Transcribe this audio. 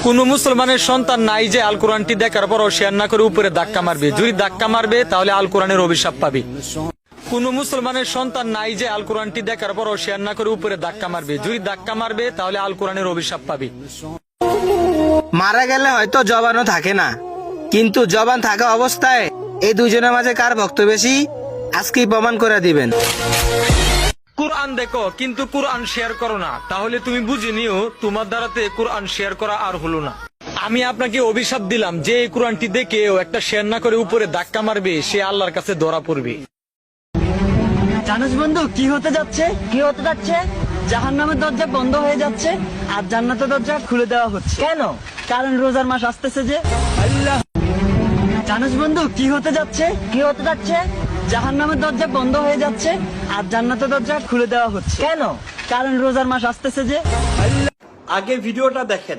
কোন মুসলমানের সন্তান নাই যে আল কোরআনটি দেখার পরও শেয়ার না করে উপরে ধাক্কা মারবে। যদি ধাক্কা মারবে তাহলে আল কোরআনের অভিশাপ পাবে। কোন মুসলমানের সন্তান নাই যে আল কোরআনটি দেখার পরও শেয়ার না করে উপরে ধাক্কা মারবে। যদি ধাক্কা মারবে তাহলে আল কোরআনের অভিশাপ পাবে। মারা গেলে হয়তো জবানও থাকে না, কিন্তু জবান থাকা অবস্থায় এই দুইজনের মাঝে কার ভক্ত বেশি আজকেই প্রমাণ করে দিবেন। কোরআন দেখো কিন্তু কোরআন শেয়ার করো না, তাহলে তুমি বুঝে নিও তোমার দ্বারাতে কোরআন শেয়ার করা আর হলো না। আমি আপনাকে অভিশাপ দিলাম যে এই কোরআনটি দেখে ও একটা শেয়ার না করে উপরে ধাক্কা মারবে, সে আল্লাহর কাছে ধরা পড়বে। জানিস বন্ধু কি হতে যাচ্ছে? কি হতে যাচ্ছে? জাহান্নামের দরজা বন্ধ হয়ে যাচ্ছে আর জান্নাতের দরজা খুলে দেওয়া হচ্ছে। কেন? কারণ রোজার মাস আসতেছে যে। আল্লাহ, জানিস বন্ধু কি হতে যাচ্ছে? কি হতে যাচ্ছে? জাহান্নামের দরজা বন্ধ হয়ে যাচ্ছে আর জান্নাতের দরজা খুলে দেওয়া হচ্ছে। কেন? কারণ রোজার মাস আসতেছে যে। আগে ভিডিওটা দেখেন।